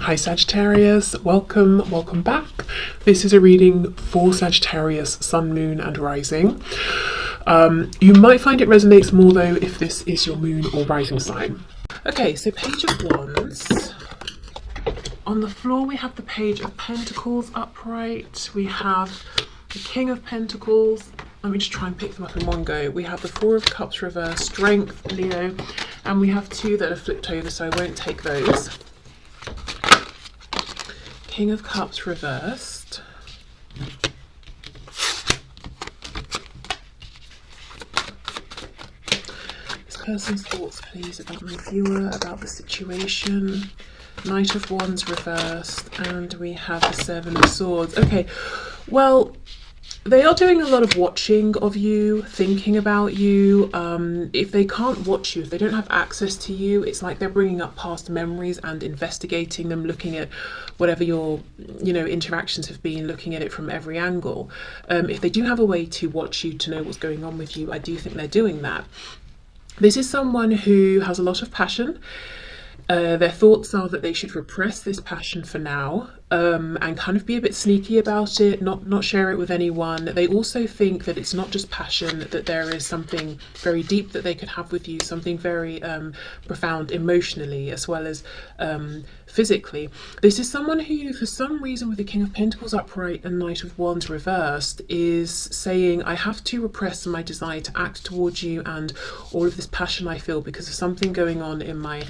Hi Sagittarius, welcome back. This is a reading for Sagittarius, Sun, Moon and Rising. You might find it resonates more though if this is your moon or rising sign. Okay, so Page of Wands. On the floor we have the Page of Pentacles upright. We have the King of Pentacles. Let me just try and pick them up in one go. We have the Four of Cups reversed, Strength, Leo, and we have two that are flipped over, so I won't take those. King of Cups reversed. This person's thoughts, please, about my viewer, about the situation. Knight of Wands reversed, and we have the Seven of Swords. Okay, well, they are doing a lot of watching of you, thinking about you. If they can't watch you, if they don't have access to you, it's like they're bringing up past memories and investigating them, looking at whatever your, interactions have been, looking at it from every angle. If they do have a way to watch you, to know what's going on with you, I do think they're doing that. This is someone who has a lot of passion. Their thoughts are that they should repress this passion for now, and kind of be a bit sneaky about it, not share it with anyone. They also think that it's not just passion, that there is something very deep that they could have with you, something very profound emotionally as well as physically. This is someone who, for some reason, with the King of Pentacles upright and Knight of Wands reversed, is saying, I have to repress my desire to act towards you and all of this passion I feel because of something going on in my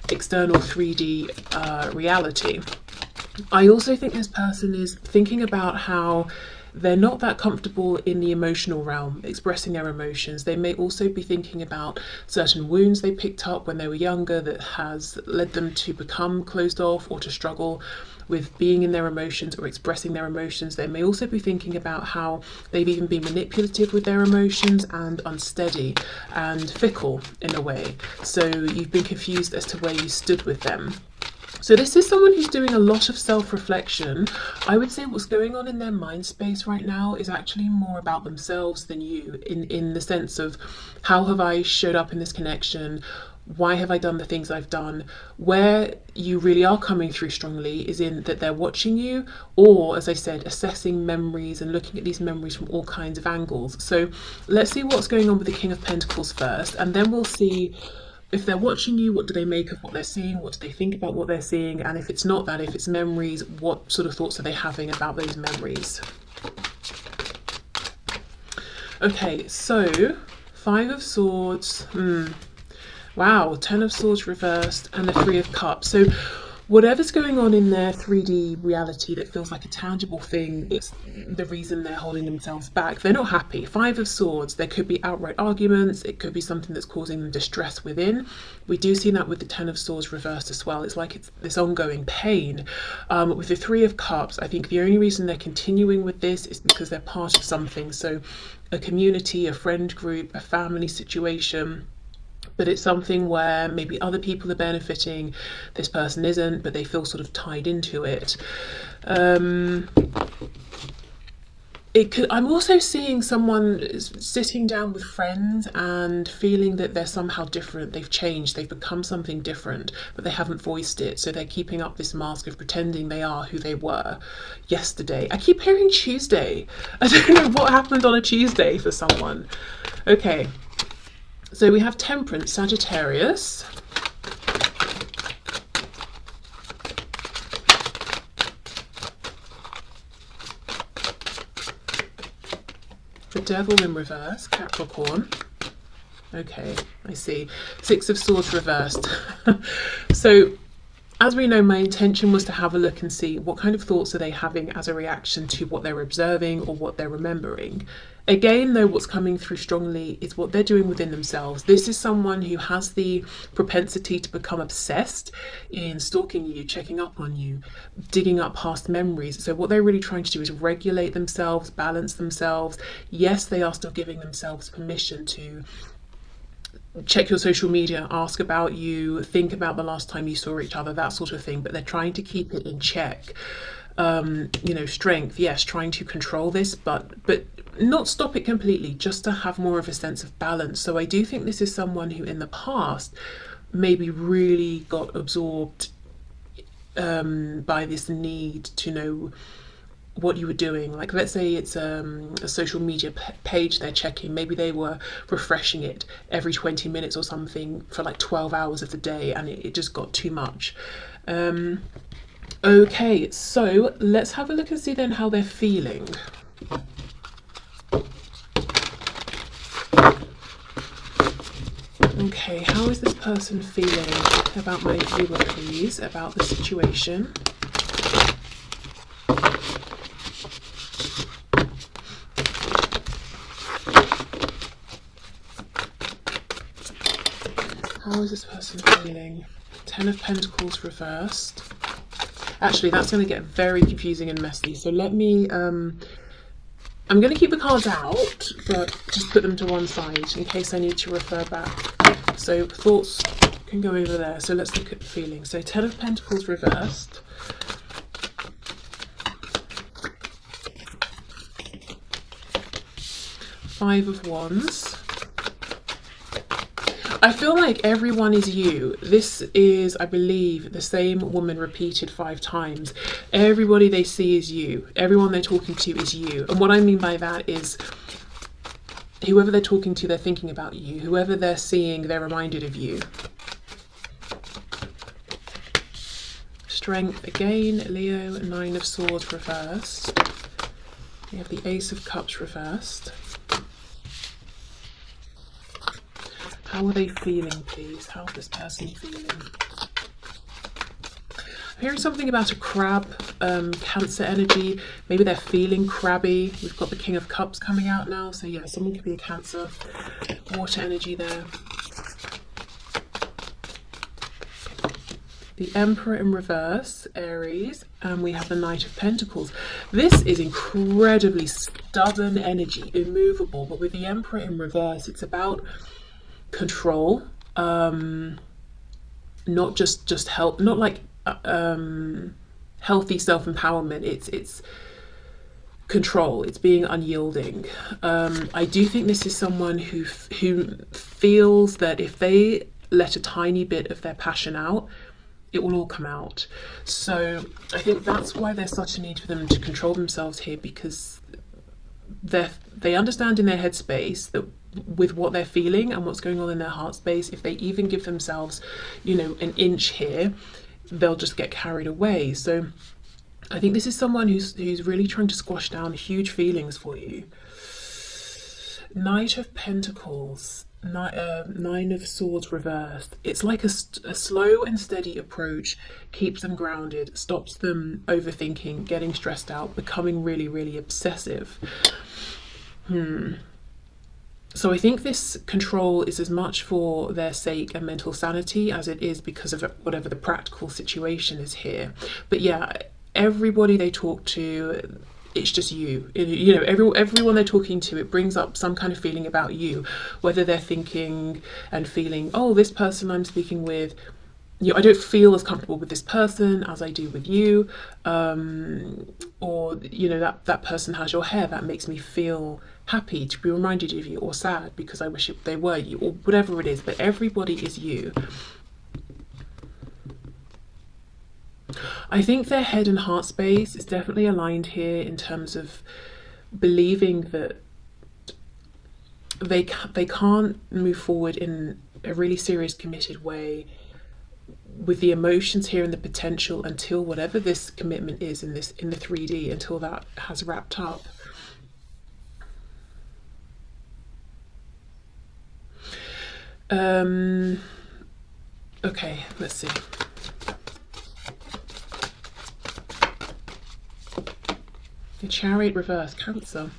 external 3D reality. I also think this person is thinking about how they're not that comfortable in the emotional realm, expressing their emotions. They may also be thinking about certain wounds they picked up when they were younger that has led them to become closed off or to struggle with being in their emotions or expressing their emotions. They may also be thinking about how they've even been manipulative with their emotions and unsteady and fickle in a way. So you've been confused as to where you stood with them. So this is someone who's doing a lot of self-reflection. I would say what's going on in their mind space right now is actually more about themselves than you, in the sense of, how have I showed up in this connection? Why have I done the things I've done? Where you really are coming through strongly is in that they're watching you, or, as I said, assessing memories and looking at these memories from all kinds of angles. So let's see what's going on with the King of Pentacles first, and then we'll see if they're watching you, what do they make of what they're seeing? What do they think about what they're seeing? And if it's not that, if it's memories, what sort of thoughts are they having about those memories? Okay, so Five of Swords. Wow, Ten of Swords reversed and the Three of Cups. So whatever's going on in their 3D reality that feels like a tangible thing, it's the reason they're holding themselves back. They're not happy. Five of Swords, there could be outright arguments. It could be something that's causing them distress within. We do see that with the Ten of Swords reversed as well. It's like it's this ongoing pain. With the Three of Cups, I think the only reason they're continuing with this is because they're part of something. So a community, a friend group, a family situation. But it's something where maybe other people are benefiting, this person isn't, but they feel sort of tied into it. I'm also seeing someone sitting down with friends and feeling that they're somehow different. They've changed, they've become something different, but they haven't voiced it. So they're keeping up this mask of pretending they are who they were yesterday. I keep hearing Tuesday. I don't know what happened on a Tuesday for someone. Okay. So we have Temperance, Sagittarius. The Devil in reverse, Capricorn. Okay, I see. Six of Swords reversed. So, as we know, my intention was to have a look and see what kind of thoughts are they having as a reaction to what they're observing or what they're remembering. Again, though, what's coming through strongly is what they're doing within themselves. This is someone who has the propensity to become obsessed in stalking you, checking up on you, digging up past memories. So what they're really trying to do is regulate themselves, balance themselves. Yes, they are still giving themselves permission to check your social media, ask about you, think about the last time you saw each other, that sort of thing, but they're trying to keep it in check. Strength, yes, trying to control this, but not stop it completely, just to have more of a sense of balance. So I do think this is someone who in the past maybe really got absorbed by this need to know what you were doing. Like, let's say it's a social media page they're checking. Maybe they were refreshing it every 20 minutes or something for like 12 hours of the day, and it just got too much. Okay, so let's have a look and see then how they're feeling. Okay, how is this person feeling about my viewer, please, about the situation? How is this person feeling? 10 of Pentacles reversed. Actually, that's going to get very confusing and messy. So let me, I'm going to keep the cards out, but just put them to one side in case I need to refer back. So thoughts can go over there. So let's look at the feeling. So 10 of Pentacles reversed. Five of Wands. I feel like everyone is you. This is, I believe, the same woman repeated 5 times. Everybody they see is you. Everyone they're talking to is you. And what I mean by that is whoever they're talking to, they're thinking about you. Whoever they're seeing, they're reminded of you. Strength again, Leo. 9 of Swords reversed. We have the Ace of Cups reversed. How are they feeling, please? How is this person feeling? I'm hearing something about a crab, Cancer energy. Maybe they're feeling crabby. We've got the King of Cups coming out now. So yeah, someone could be a Cancer. Water energy there. The Emperor in reverse, Aries. And we have the Knight of Pentacles. This is incredibly stubborn energy, immovable. But with the Emperor in reverse, it's about control, not just help, not like healthy self-empowerment. It's control. It's being unyielding. I do think this is someone who feels that if they let a tiny bit of their passion out, it will all come out. So I think that's why there's such a need for them to control themselves here, because they understand in their headspace that with what they're feeling and what's going on in their heart space, if they even give themselves, you know, an inch here, they'll just get carried away. So I think this is someone who's really trying to squash down huge feelings for you. Knight of Pentacles, 9 of Swords reversed. It's like a slow and steady approach keeps them grounded, stops them overthinking, getting stressed out, becoming really, really obsessive. So I think this control is as much for their sake and mental sanity as it is because of whatever the practical situation is here. But yeah, everybody they talk to, it's just you. You know, everyone they're talking to, it brings up some kind of feeling about you, whether they're thinking and feeling, oh, this person I'm speaking with, you know, I don't feel as comfortable with this person as I do with you, or you know, that person has your hair, that makes me feel happy to be reminded of you, or sad because I wish they were you, or whatever it is. But everybody is you. I think their head and heart space is definitely aligned here in terms of believing that they can't move forward in a really serious, committed way with the emotions here and the potential until whatever this commitment is in the 3D, until that has wrapped up. Okay, let's see. The Chariot reverse, Cancer.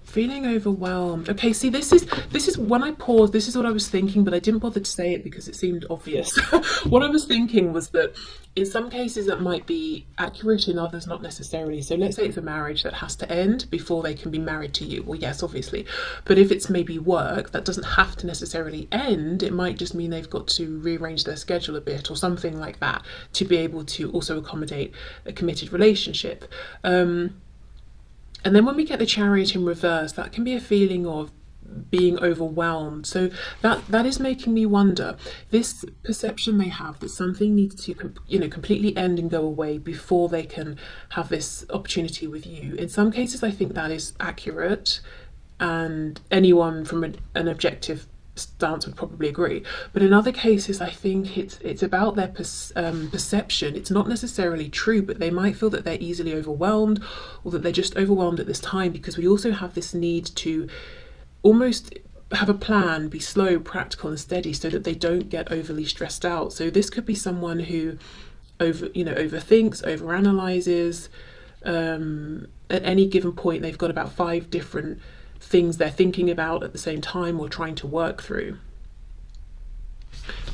Feeling overwhelmed. Okay, see, this is when I paused, this is what I was thinking, but I didn't bother to say it because it seemed obvious. What I was thinking was that in some cases that might be accurate, in others not necessarily. So let's say it's a marriage that has to end before they can be married to you. Well, yes, obviously. But if it's maybe work, that doesn't have to necessarily end. It might just mean they've got to rearrange their schedule a bit or something like that to be able to also accommodate a committed relationship. And then when we get the Chariot in reverse, that can be a feeling of being overwhelmed. So that is making me wonder, this perception they have that something needs to completely end and go away before they can have this opportunity with you. In some cases I think that is accurate, and anyone from an objective stance would probably agree. But in other cases I think it's about their perception. It's not necessarily true, but they might feel that they're easily overwhelmed, or that they're just overwhelmed at this time, because we also have this need to almost have a plan, be slow, practical and steady, so that they don't get overly stressed out. So this could be someone who overthinks, overanalyzes. At any given point they've got about 5 different things they're thinking about at the same time or trying to work through.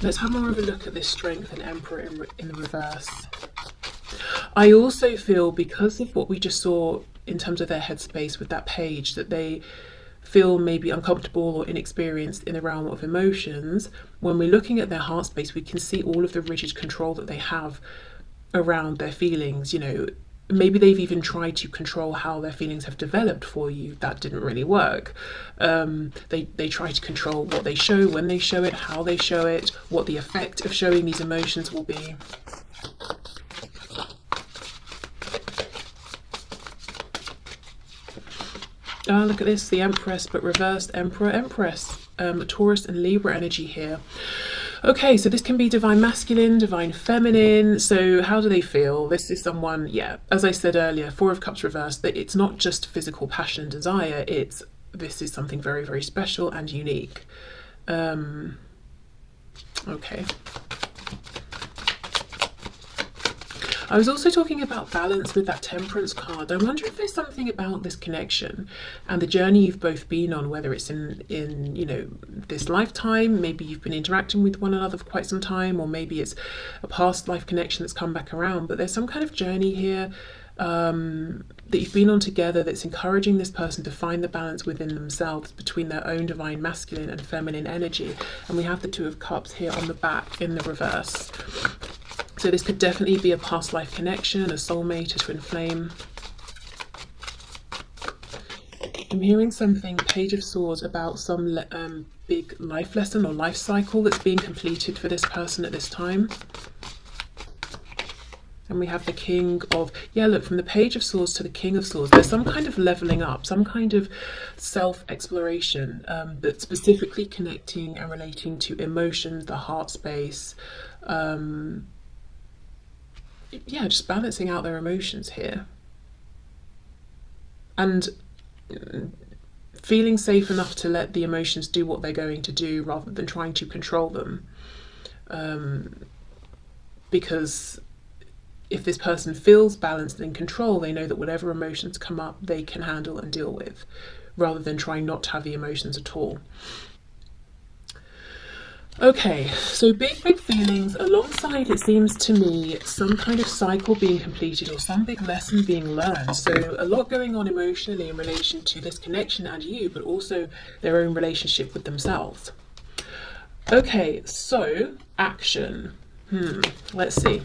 Let's have more of a look at this Strength and Emperor in the reverse. I also feel, because of what we just saw in terms of their headspace with that page, that they feel maybe uncomfortable or inexperienced in the realm of emotions. When we're looking at their heart space, we can see all of the rigid control that they have around their feelings. Maybe they've even tried to control how their feelings have developed for you. That didn't really work. They try to control what they show, when they show it, how they show it, what the effect of showing these emotions will be. Look at this, the Empress, but reversed Emperor, Empress. Taurus and Libra energy here. Okay, so this can be divine masculine, divine feminine. So how do they feel? This is someone, yeah, as I said earlier, 4 of Cups reversed, that it's not just physical passion and desire, this is something very, very special and unique. Okay. I was also talking about balance with that Temperance card. I wonder if there's something about this connection and the journey you've both been on, whether it's in this lifetime, maybe you've been interacting with one another for quite some time, or maybe it's a past life connection that's come back around, but there's some kind of journey here that you've been on together that's encouraging this person to find the balance within themselves between their own divine masculine and feminine energy. And we have the 2 of Cups here on the back in the reverse. So this could definitely be a past life connection, a soulmate, a twin flame. I'm hearing something, Page of Swords, about some big life lesson or life cycle that's being completed for this person at this time. And we have the King of, yeah, look, from the Page of Swords to the King of Swords, there's some kind of leveling up, some kind of self-exploration that's specifically connecting and relating to emotions, the heart space. Yeah, just balancing out their emotions here. And feeling safe enough to let the emotions do what they're going to do rather than trying to control them. Because if this person feels balanced and in control, they know that whatever emotions come up, they can handle and deal with, rather than trying not to have the emotions at all. Okay, so big feelings alongside, it seems to me, some kind of cycle being completed or some big lesson being learned. So a lot going on emotionally in relation to this connection and you, but also their own relationship with themselves. Okay, so action. Let's see.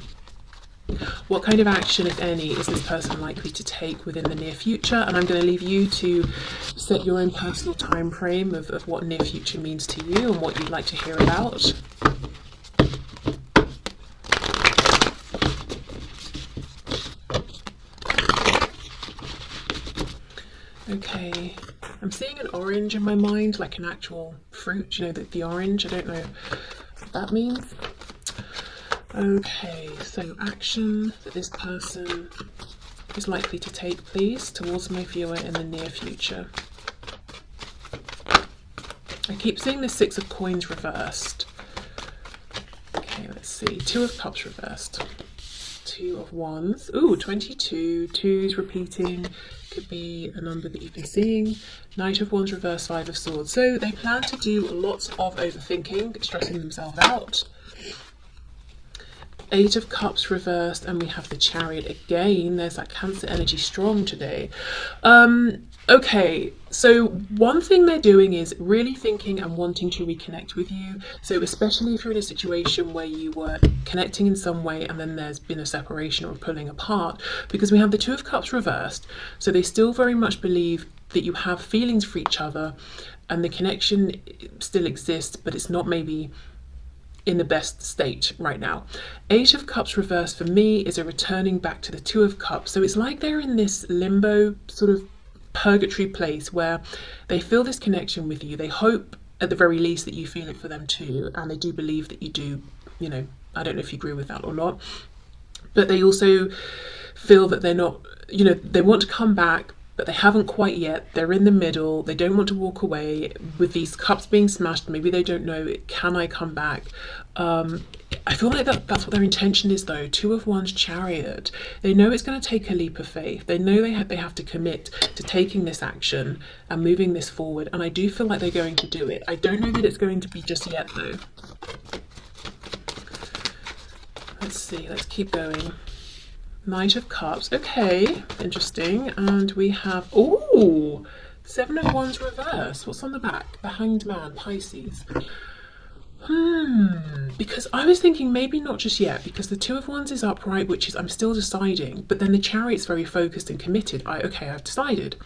What kind of action, if any, is this person likely to take within the near future? And I'm going to leave you to set your own personal time frame of what near future means to you and what you'd like to hear about. Okay, I'm seeing an orange in my mind, like an actual fruit, you know, the orange. I don't know what that means. Okay, so action that this person is likely to take, please, towards my viewer in the near future. I keep seeing the 6 of Coins reversed. Okay, let's see. 2 of Cups reversed. 2 of Wands. Ooh, 22. 2's repeating. Could be a number that you've been seeing. Knight of Wands reversed, 5 of Swords. So they plan to do lots of overthinking, stressing themselves out. 8 of Cups reversed, and we have the Chariot again. There's that Cancer energy strong today. Okay, so one thing they're doing is really thinking and wanting to reconnect with you. So especially if you're in a situation where you were connecting in some way and then there's been a separation or pulling apart, because we have the 2 of Cups reversed. So they still very much believe that you have feelings for each other, and the connection still exists, but it's not maybe in the best state right now. Eight of Cups reversed for me is a returning back to the Two of Cups. So it's like they're in this limbo sort of purgatory place where they feel this connection with you. They hope at the very least that you feel it for them too, and they do believe that you do. You know, I don't know if you agree with that or not, but they also feel that they're not, you know, they want to come back, but they haven't quite yet. They're in the middle. They don't want to walk away. With these cups being smashed, maybe they don't know, can I come back? I feel like that's what their intention is though. Two of Wands, Chariot. They know it's going to take a leap of faith. They know they have to commit to taking this action and moving this forward. And I do feel like they're going to do it. I don't know that it's going to be just yet though. Let's see, let's keep going. Knight of Cups, okay, interesting. And we have, oh, Seven of Wands reverse. What's on the back? The Hanged Man, Pisces. Because I was thinking maybe not just yet, because the Two of Wands is upright, which is I'm still deciding, but then the Chariot's very focused and committed. Okay, I've decided.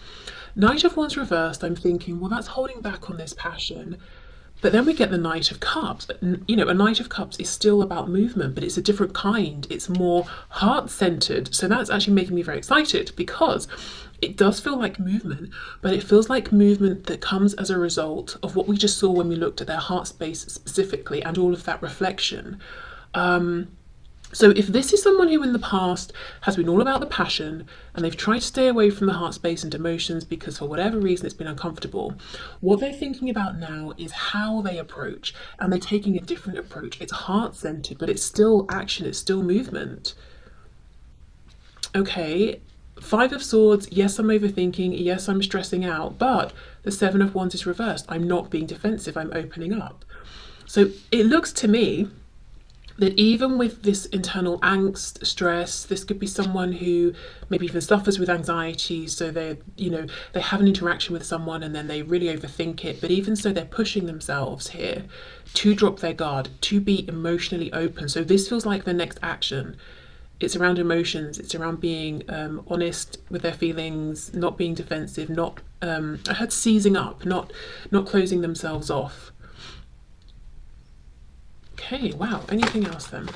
Knight of Wands reversed, I'm thinking, well, that's holding back on this passion. But then we get the Knight of Cups. You know, a Knight of Cups is still about movement, but it's a different kind. It's more heart-centered. So that's actually making me very excited, because it does feel like movement, but it feels like movement that comes as a result of what we just saw when we looked at their heart space specifically and all of that reflection. So if this is someone who in the past has been all about the passion and they've tried to stay away from the heart space and emotions because for whatever reason it's been uncomfortable, what they're thinking about now is how they approach, and they're taking a different approach. It's heart-centered, but it's still action, it's still movement. Okay, Five of Swords, yes, I'm overthinking, yes, I'm stressing out, but the Seven of Wands is reversed. I'm not being defensive, I'm opening up. So it looks to me that even with this internal angst, stress, this could be someone who maybe even suffers with anxiety. So they have an interaction with someone and then they really overthink it. But even so, they're pushing themselves here to drop their guard, to be emotionally open. So this feels like the next action. It's around emotions. It's around being honest with their feelings, not being defensive, not I heard seizing up, not closing themselves off. Okay, wow, anything else then?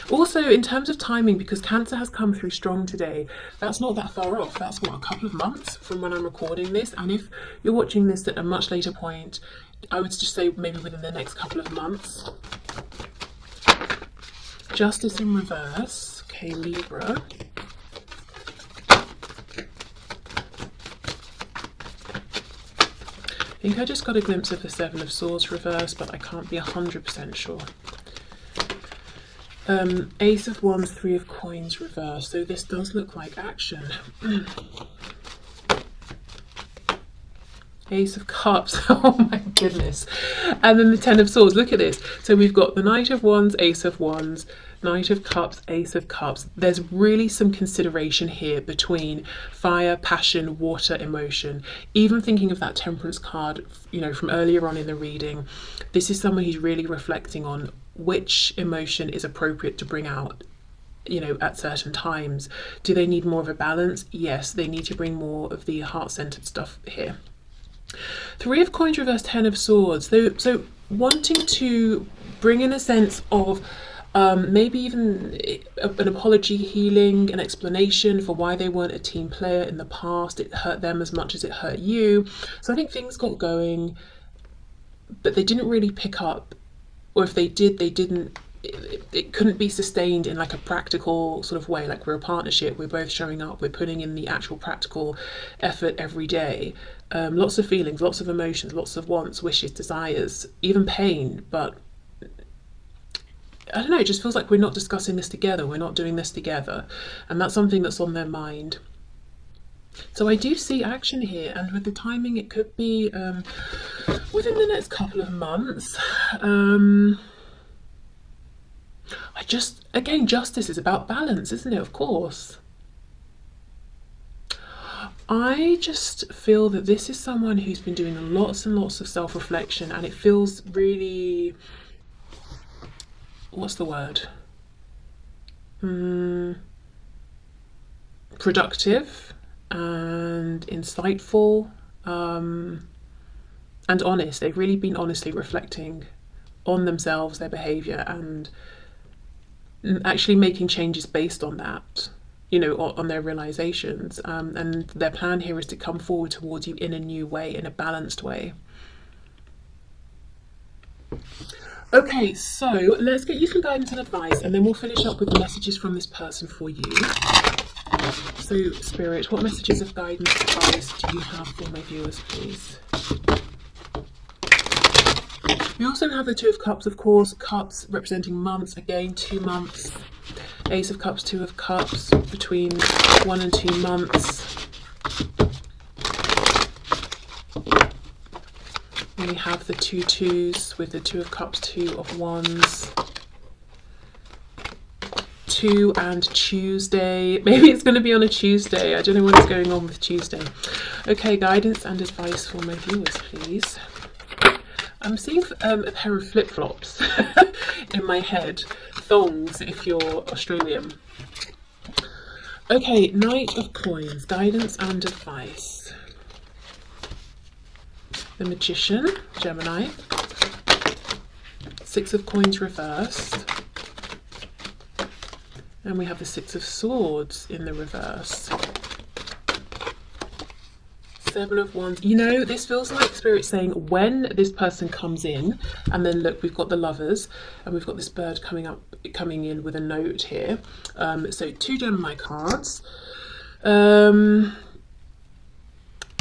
Also, in terms of timing, because Cancer has come through strong today, that's not that far off. That's what, a couple of months from when I'm recording this. And if you're watching this at a much later point, I would just say maybe within the next couple of months. Justice in reverse. Okay, Libra. I think I just got a glimpse of the Seven of Swords reverse, but I can't be 100% sure. Ace of Wands, Three of Coins reverse. So this does look like action. Ace of Cups, oh my goodness. And then the Ten of Swords, look at this. So we've got the Knight of Wands, Ace of Wands, Knight of Cups, Ace of Cups. There's really some consideration here between fire, passion, water, emotion. Even thinking of that Temperance card, you know, from earlier on in the reading, this is someone who's really reflecting on which emotion is appropriate to bring out, you know, at certain times. Do they need more of a balance? Yes, they need to bring more of the heart-centered stuff here. Three of Coins reverse, Ten of Swords. So wanting to bring in a sense of maybe even an apology, healing, an explanation for why they weren't a team player in the past. It hurt them as much as it hurt you. So I think things got going, but they didn't really pick up, or if they did, they didn't. It couldn't be sustained in like a practical sort of way. Like, we're a partnership, we're both showing up, we're putting in the actual practical effort every day. Lots of feelings, lots of emotions, lots of wants, wishes, desires, even pain, but I don't know, it just feels like we're not discussing this together, we're not doing this together, and that's something that's on their mind. So I do see action here, and with the timing it could be within the next couple of months. Again, justice is about balance, isn't it? Of course. I just feel that this is someone who's been doing lots and lots of self-reflection, and it feels really, what's the word? Productive and insightful and honest. They've really been honestly reflecting on themselves, their behavior, and actually making changes based on that, you know, on their realizations. And their plan here is to come forward towards you in a new way, in a balanced way. Okay, so let's get you some guidance and advice, and then we'll finish up with the messages from this person for you. So, Spirit, what messages of guidance and advice do you have for my viewers, please? We also have the Two of Cups, of course, cups representing months, again 2 months. Ace of Cups, Two of Cups, between 1 and 2 months. And we have the 2 twos with the Two of Cups, Two of Wands. 2 and Tuesday. Maybe it's going to be on a Tuesday. I don't know what is going on with Tuesday. Okay, guidance and advice for my viewers, please. I'm seeing a pair of flip-flops in my head. Thongs if you're Australian. Okay, Knight of Coins, guidance and advice. The Magician, Gemini. Six of Coins reversed. And we have the Six of Swords in the reverse. Seven of Wands. You know, this feels like Spirit saying when this person comes in, and then look, we've got the Lovers, and we've got this bird coming in with a note here. So 2 Gemini cards. And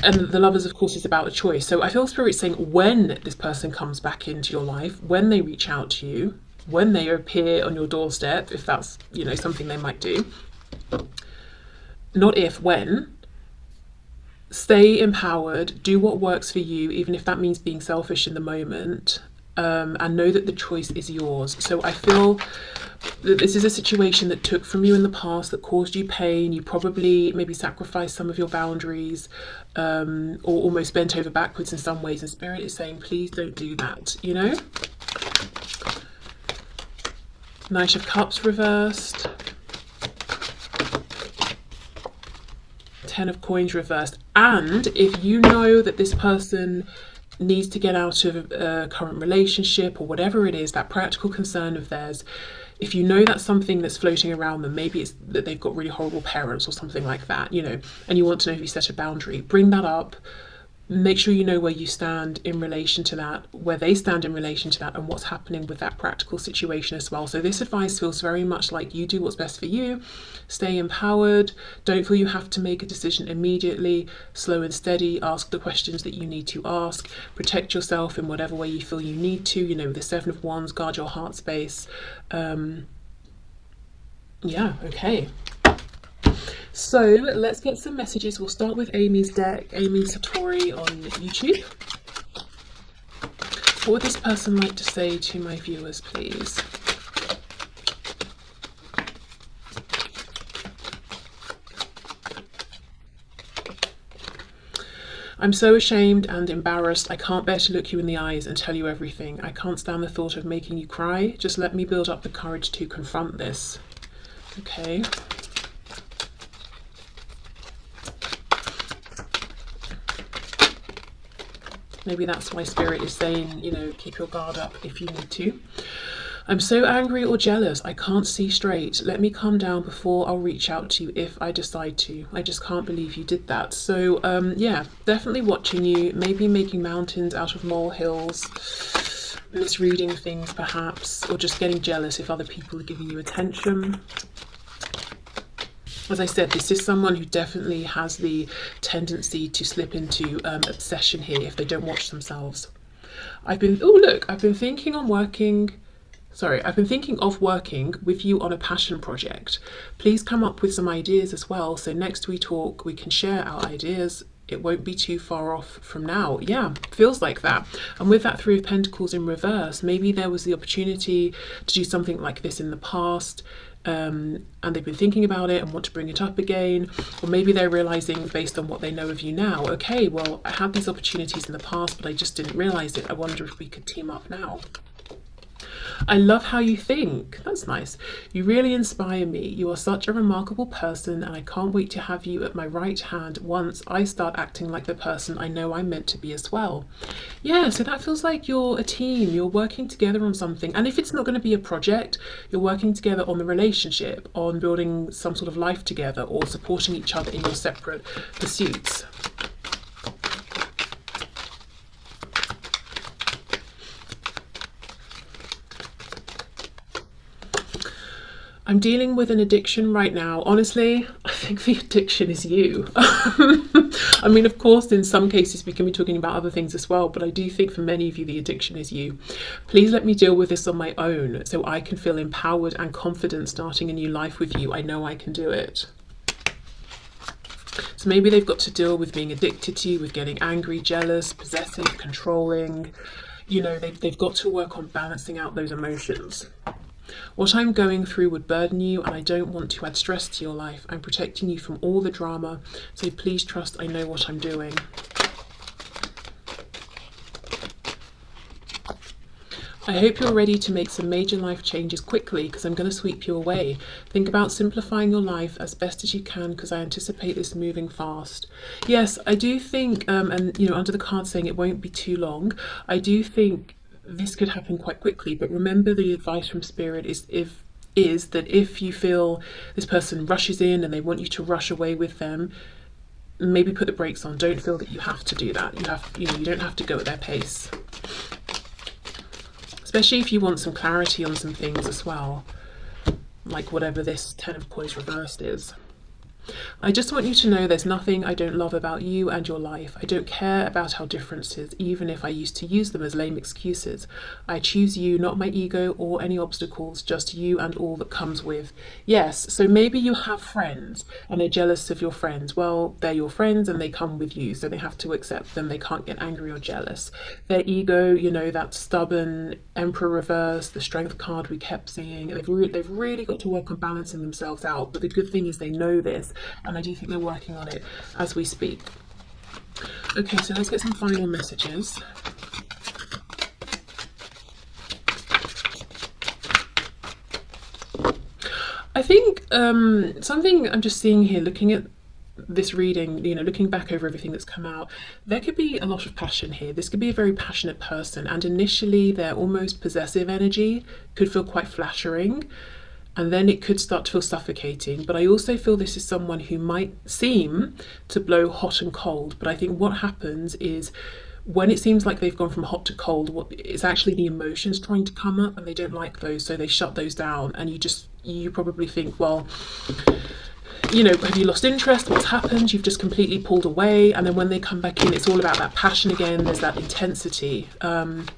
the Lovers, of course, is about a choice. So I feel Spirit saying when this person comes back into your life, when they reach out to you, when they appear on your doorstep, if that's, you know, something they might do. Not if, when. Stay empowered, do what works for you, even if that means being selfish in the moment, and know that the choice is yours. So I feel that this is a situation that took from you in the past, that caused you pain. You probably maybe sacrificed some of your boundaries, or almost bent over backwards in some ways, and Spirit is saying, please don't do that, you know? Knight of Cups reversed. 10 of Coins reversed. And if you know that this person needs to get out of a current relationship or whatever it is, that practical concern of theirs, if you know that's something that's floating around them, maybe it's that they've got really horrible parents or something like that, you know, and you want to know if you set a boundary, bring that up. Make sure you know where you stand in relation to that, where they stand in relation to that, and what's happening with that practical situation as well. So this advice feels very much like you do what's best for you. Stay empowered. Don't feel you have to make a decision immediately. Slow and steady. Ask the questions that you need to ask. Protect yourself in whatever way you feel you need to. You know, with the 7 of Wands, guard your heart space. Yeah, okay. So let's get some messages. We'll start with Amy's deck, Amy Satori on YouTube. What would this person like to say to my viewers, please? I'm so ashamed and embarrassed. I can't bear to look you in the eyes and tell you everything. I can't stand the thought of making you cry. Just let me build up the courage to confront this. Okay. Maybe that's why Spirit is saying, you know, keep your guard up if you need to. I'm so angry or jealous. I can't see straight. Let me calm down before I'll reach out to you if I decide to. I just can't believe you did that. So, yeah, definitely watching you. Maybe making mountains out of molehills. Misreading things, perhaps. Or just getting jealous if other people are giving you attention. As I said, this is someone who definitely has the tendency to slip into obsession here if they don't watch themselves. I've been thinking of working with you on a passion project. Please come up with some ideas as well, so next we talk, we can share our ideas. It won't be too far off from now. Yeah, feels like that. And with that 3 of Pentacles in reverse, maybe there was the opportunity to do something like this in the past, and they've been thinking about it and want to bring it up again, or maybe they're realizing based on what they know of you now, okay, well, I had these opportunities in the past but I just didn't realize it. I wonder if we could team up now. I love how you think. That's nice. You really inspire me. You are such a remarkable person, and I can't wait to have you at my right hand once I start acting like the person I know I'm meant to be as well. Yeah, so that feels like you're a team. You're working together on something. And if it's not going to be a project, you're working together on the relationship, on building some sort of life together, or supporting each other in your separate pursuits. I'm dealing with an addiction right now. Honestly, I think the addiction is you. I mean, of course, in some cases we can be talking about other things as well, but I do think for many of you, the addiction is you. Please let me deal with this on my own so I can feel empowered and confident starting a new life with you. I know I can do it. So maybe they've got to deal with being addicted to you, with getting angry, jealous, possessive, controlling. You know, they've got to work on balancing out those emotions. What I'm going through would burden you, and I don't want to add stress to your life. I'm protecting you from all the drama, so please trust I know what I'm doing. I hope you're ready to make some major life changes quickly, because I'm going to sweep you away. Think about simplifying your life as best as you can, because I anticipate this moving fast. Yes, I do think, and you know, under the card saying it won't be too long, I do think this could happen quite quickly. But remember, the advice from Spirit is that if you feel this person rushes in and they want you to rush away with them, maybe put the brakes on. Don't feel that you have to do that. You don't have to go at their pace. Especially if you want some clarity on some things as well, like whatever this Ten of Coins reversed is. I just want you to know there's nothing I don't love about you and your life. I don't care about our differences, even if I used to use them as lame excuses. I choose you, not my ego or any obstacles, just you and all that comes with. Yes, so maybe you have friends and they're jealous of your friends. Well, they're your friends and they come with you, so they have to accept them. They can't get angry or jealous. Their ego, you know, that stubborn Emperor reverse, the Strength card we kept seeing, they've really got to work on balancing themselves out. But the good thing is they know this, and I do think they're working on it as we speak. Okay, so let's get some final messages. I think something I'm just seeing here, looking at this reading, you know, looking back over everything that's come out, there could be a lot of passion here. This could be a very passionate person, and initially their almost possessive energy could feel quite flattering, and then it could start to feel suffocating. But I also feel this is someone who might seem to blow hot and cold, but I think what happens is when it seems like they've gone from hot to cold, it's actually the emotions trying to come up, and they don't like those, so they shut those down. And you probably think, well, you know, have you lost interest? What's happened? You've just completely pulled away. And then when they come back in, it's all about that passion again. There's that intensity. And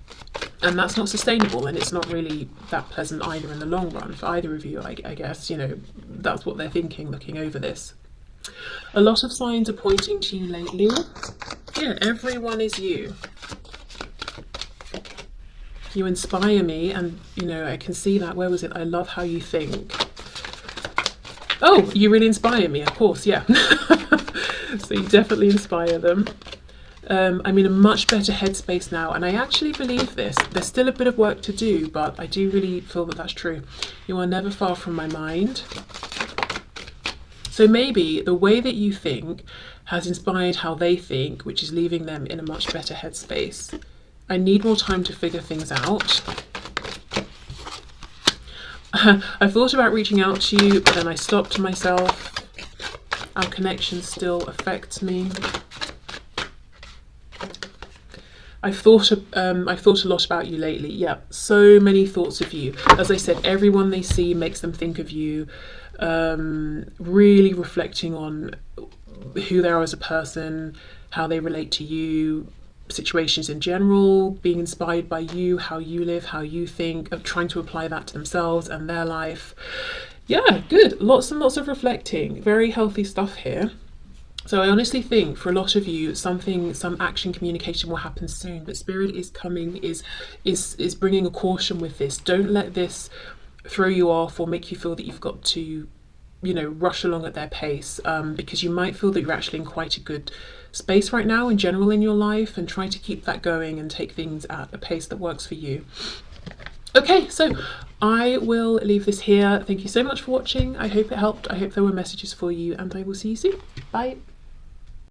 that's not sustainable, and it's not really that pleasant either in the long run for either of you. I guess, you know, that's what they're thinking looking over this. A lot of signs are pointing to you lately. Yeah, everyone is you. You inspire me, and you know, I can see that. Where was it? I love how you think. Oh, you really inspire me, of course, yeah. So you definitely inspire them. I'm in a much better headspace now, and I actually believe this. There's still a bit of work to do, but I do really feel that that's true. You are never far from my mind. So maybe the way that you think has inspired how they think, which is leaving them in a much better headspace. I need more time to figure things out. I thought about reaching out to you, but then I stopped myself. Our connection still affects me. I've thought a lot about you lately. Yeah, so many thoughts of you. As I said, everyone they see makes them think of you. Really reflecting on who they are as a person, how they relate to you, situations in general, being inspired by you, how you live, how you think, of trying to apply that to themselves and their life. Yeah, good. Lots and lots of reflecting. Very healthy stuff here. So I honestly think for a lot of you, some action communication will happen soon, but Spirit is coming, is bringing a caution with this. Don't let this throw you off or make you feel that you've got to, you know, rush along at their pace, because you might feel that you're actually in quite a good space right now in general in your life, and try to keep that going and take things at a pace that works for you. Okay, so I will leave this here. Thank you so much for watching. I hope it helped. I hope there were messages for you, and I will see you soon. Bye.